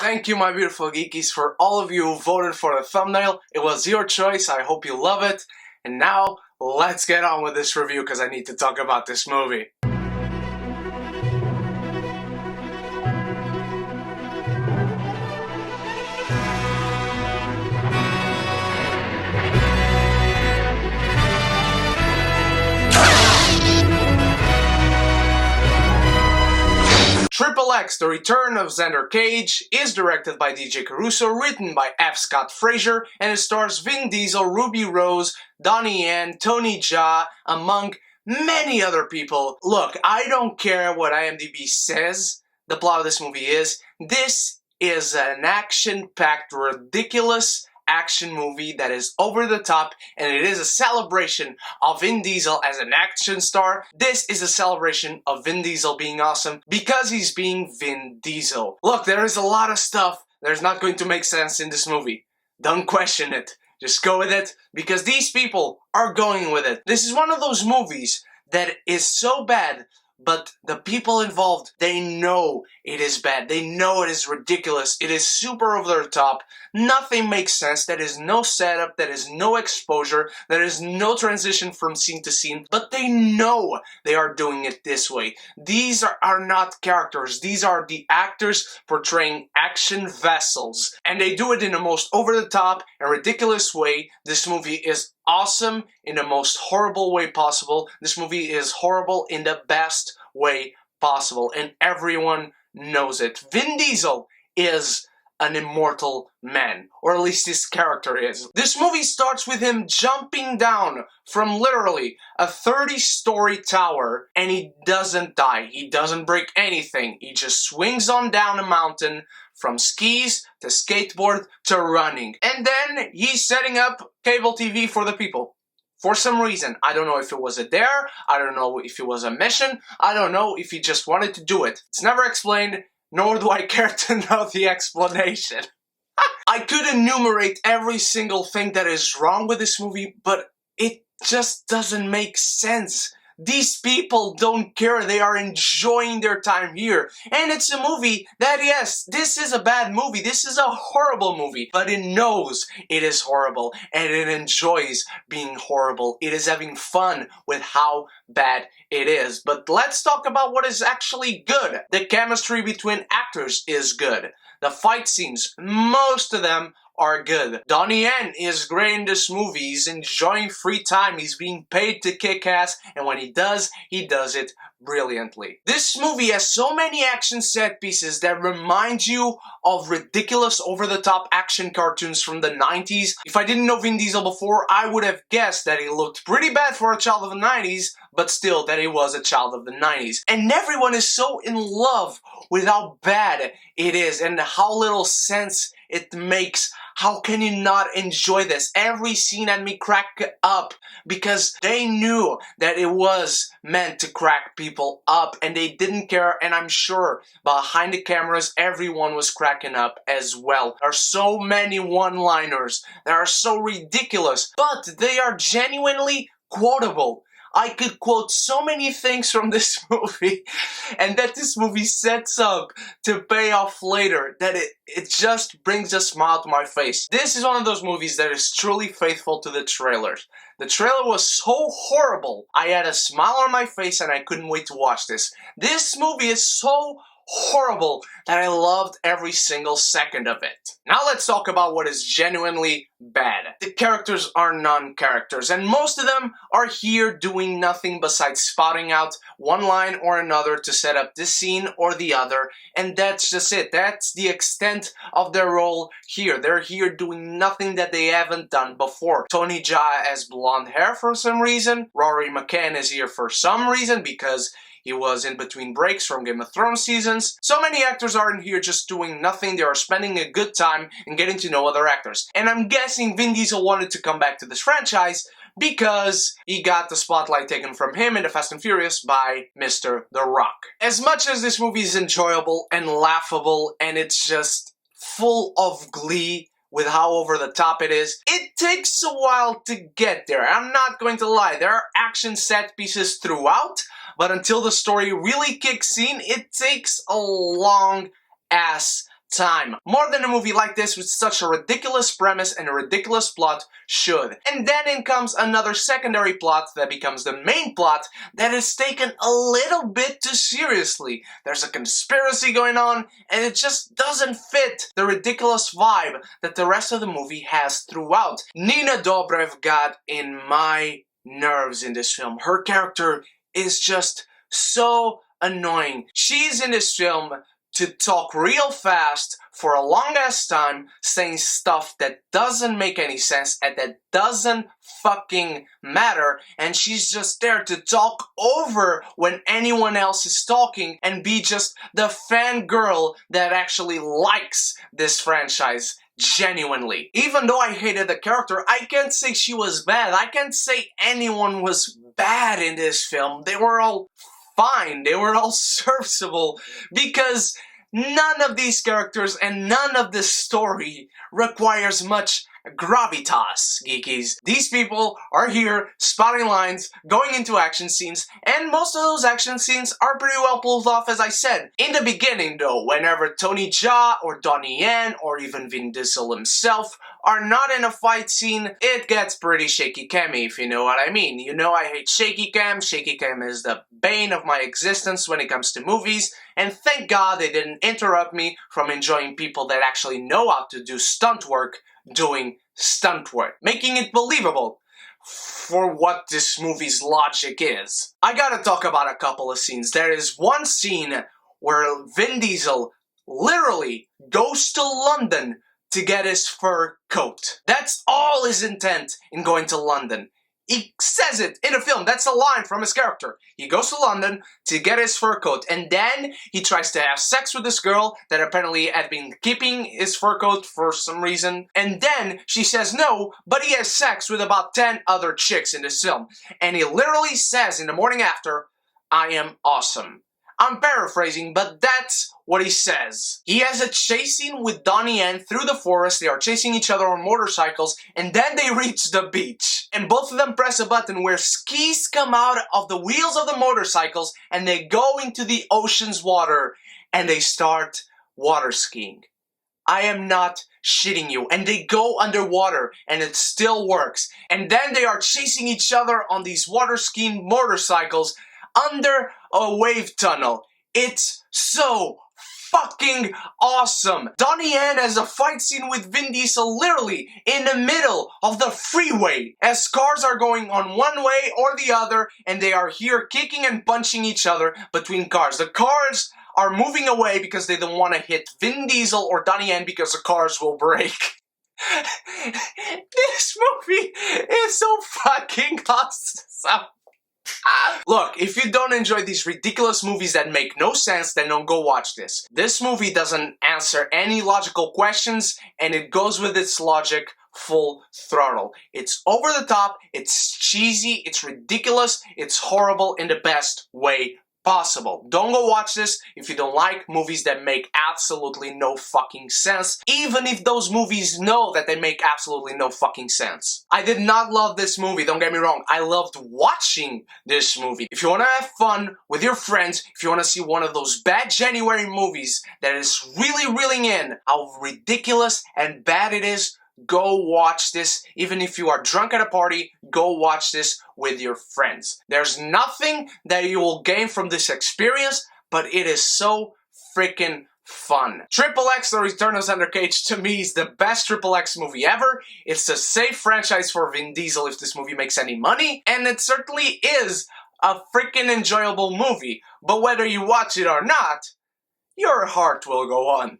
Thank you, my beautiful geekies, for all of you who voted for the thumbnail. It was your choice. I hope you love it. And now, let's get on with this review because I need to talk about this movie. XXx, The Return of Xander Cage, is directed by DJ Caruso, written by F. Scott Fraser, and it stars Vin Diesel, Ruby Rose, Donnie Yen, Tony Jaa, among many other people. Look, I don't care what IMDb says the plot of this movie is. This is an action-packed, ridiculous action movie that is over the top, and it is a celebration of Vin Diesel as an action star. This is a celebration of Vin Diesel being awesome because he's being Vin Diesel. Look, there is a lot of stuff that is not going to make sense in this movie. Don't question it. Just go with it because these people are going with it. This is one of those movies that is so bad, but the people involved, they know it is bad. They know it is ridiculous. It is super over the top. Nothing makes sense. There is no setup. There is no exposure. There is no transition from scene to scene. But they know they are doing it this way. These are not characters. These are the actors portraying action vessels. And they do it in the most over the top and ridiculous way. This movie is awesome in the most horrible way possible. This movie is horrible in the best way possible, and everyone knows it. Vin Diesel is an immortal man, or at least his character is. This movie starts with him jumping down from literally a 30-story tower, and he doesn't die. He doesn't break anything. He just swings on down a mountain from skis to skateboard to running. And then he's setting up cable TV for the people. For some reason. I don't know if it was a dare, I don't know if it was a mission, I don't know if he just wanted to do it. It's never explained, nor do I care to know the explanation. I could enumerate every single thing that is wrong with this movie, but it just doesn't make sense. These people don't care, they are enjoying their time here. And it's a movie that, yes, this is a bad movie, this is a horrible movie, but it knows it is horrible, and it enjoys being horrible. It is having fun with how bad it is. But let's talk about what is actually good. The chemistry between actors is good. The fight scenes, most of them are good. Donnie Yen is great in this movie. He's enjoying free time. He's being paid to kick ass, and when he does it brilliantly. This movie has so many action set pieces that remind you of ridiculous over-the-top action cartoons from the 90s. If I didn't know Vin Diesel before, I would have guessed that he looked pretty bad for a child of the 90s, but still that he was a child of the 90s. And everyone is so in love with how bad it is and how little sense it makes. How can you not enjoy this? Every scene had me crack up because they knew that it was meant to crack people up and they didn't care, and I'm sure behind the cameras everyone was cracking up as well. There are so many one-liners that are so ridiculous, but they are genuinely quotable. I could quote so many things from this movie, and that this movie sets up to pay off later, that it just brings a smile to my face. This is one of those movies that is truly faithful to the trailers. The trailer was so horrible, I had a smile on my face and I couldn't wait to watch this. This movie is so horrible that I loved every single second of it. Now let's talk about what is genuinely bad. The characters are non-characters, and most of them are here doing nothing besides spouting out one line or another to set up this scene or the other, and that's just it. That's the extent of their role here. They're here doing nothing that they haven't done before. Tony Jaa has blonde hair for some reason. Rory McCann is here for some reason because he was in between breaks from Game of Thrones seasons. So many actors aren't here just doing nothing. They are spending a good time and getting to know other actors. And I'm guessing Vin Diesel wanted to come back to this franchise because he got the spotlight taken from him in The Fast and Furious by Mr. The Rock. As much as this movie is enjoyable and laughable and it's just full of glee with how over the top it is, it takes a while to get there. I'm not going to lie, there are action set pieces throughout, but until the story really kicks in, it takes a long ass time. More than a movie like this with such a ridiculous premise and a ridiculous plot should. And then in comes another secondary plot that becomes the main plot that is taken a little bit too seriously. There's a conspiracy going on, and it just doesn't fit the ridiculous vibe that the rest of the movie has throughout. Nina Dobrev got in my nerves in this film. Her character is just so annoying. She's in this film to talk real fast for a long ass time, saying stuff that doesn't make any sense and that doesn't fucking matter, and she's just there to talk over when anyone else is talking and be just the fangirl that actually likes this franchise genuinely. Even though I hated the character, I can't say she was bad. I can't say anyone was bad in this film. They were all fine. They were all serviceable because none of these characters and none of this story requires much gravitas, geekies. These people are here spouting lines, going into action scenes, and most of those action scenes are pretty well pulled off, as I said. In the beginning though, whenever Tony Jaa or Donnie Yen or even Vin Diesel himself are not in a fight scene, it gets pretty shaky cammy, if you know what I mean. You know I hate shaky cam. Shaky cam is the bane of my existence when it comes to movies, and thank God they didn't interrupt me from enjoying people that actually know how to do stunt work doing stunt work, making it believable for what this movie's logic is. I gotta talk about a couple of scenes. There is one scene where Vin Diesel literally goes to London to get his fur coat. That's all his intent in going to London. He says it in the film. That's a line from his character. He goes to London to get his fur coat, and then he tries to have sex with this girl that apparently had been keeping his fur coat for some reason, and then she says no, but he has sex with about 10 other chicks in this film. And he literally says in the morning after, "I am awesome." I'm paraphrasing, but that's what he says. He has a chase scene with Donnie Yen through the forest. They are chasing each other on motorcycles, and then they reach the beach. And both of them press a button where skis come out of the wheels of the motorcycles, and they go into the ocean's water, and they start water skiing. I am not shitting you. And they go underwater, and it still works. And then they are chasing each other on these water skiing motorcycles under a wave tunnel. It's so fucking awesome. Donnie Yen has a fight scene with Vin Diesel literally in the middle of the freeway as cars are going on one way or the other, and they are here kicking and punching each other between cars. The cars are moving away because they don't want to hit Vin Diesel or Donnie Yen because the cars will break. This movie is so fucking awesome. Look, if you don't enjoy these ridiculous movies that make no sense, then don't go watch this. This movie doesn't answer any logical questions, and it goes with its logic full throttle. It's over the top, it's cheesy, it's ridiculous, it's horrible in the best way possible. Don't go watch this if you don't like movies that make absolutely no fucking sense, even if those movies know that they make absolutely no fucking sense. I did not love this movie, don't get me wrong. I loved watching this movie. If you want to have fun with your friends, if you want to see one of those bad January movies that is really reeling in how ridiculous and bad it is, go watch this. Even if you are drunk at a party, go watch this with your friends. There's nothing that you will gain from this experience, but it is so freaking fun. XXX, The Return of Xander Cage, to me is the best XXX movie ever. It's a safe franchise for Vin Diesel if this movie makes any money, and it certainly is a freaking enjoyable movie. But whether you watch it or not, your heart will go on.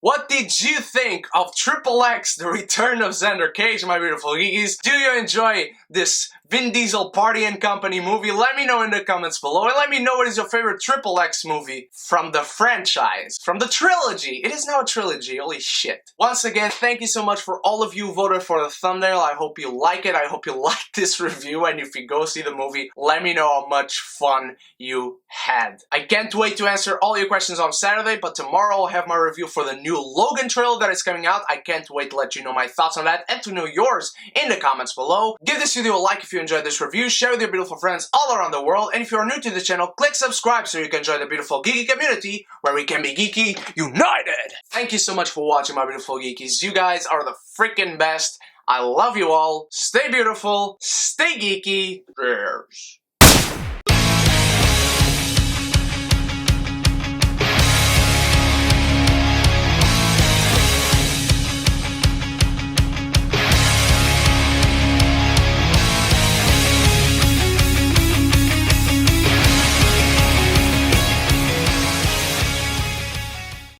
What did you think of XXX, The Return of Xander Cage, my beautiful geekies? Do you enjoy this Vin Diesel Party and Company movie? Let me know in the comments below, and let me know what is your favorite XXX movie from the franchise, from the trilogy. It is now a trilogy, holy shit. Once again, thank you so much for all of you who voted for the thumbnail. I hope you like it. I hope you like this review, and if you go see the movie, let me know how much fun you had. I can't wait to answer all your questions on Saturday, but tomorrow I'll have my review for the new Logan trailer that is coming out. I can't wait to let you know my thoughts on that and to know yours in the comments below. Give this video a like if you you enjoyed this review, share with your beautiful friends all around the world, and if you are new to the channel, click subscribe so you can join the beautiful geeky community where we can be geeky united. Thank you so much for watching, my beautiful geekies. You guys are the freaking best. I love you all. Stay beautiful, stay geeky. Cheers.